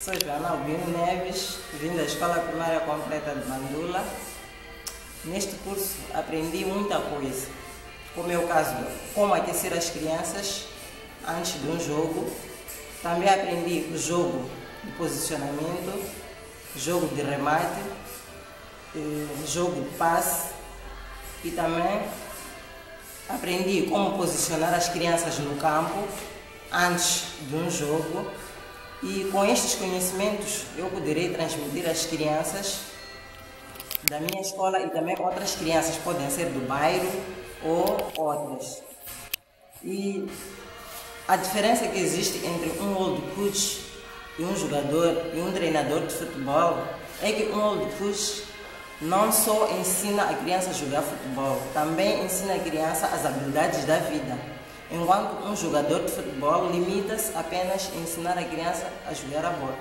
Sou Joana Albino Neves, vim da Escola Primária Completa de Mandula. Neste curso aprendi muita coisa, como é o caso de como aquecer as crianças antes de um jogo. Também aprendi o jogo de posicionamento, jogo de remate, jogo de passe e também aprendi como posicionar as crianças no campo antes de um jogo. E com estes conhecimentos eu poderei transmitir às crianças da minha escola e também outras crianças, podem ser do bairro ou outras. E a diferença que existe entre um old coach e um jogador e um treinador de futebol é que um old coach não só ensina a criança a jogar futebol, também ensina a criança as habilidades da vida. Enquanto um jogador de futebol limita-se apenas a ensinar a criança a jogar a bola.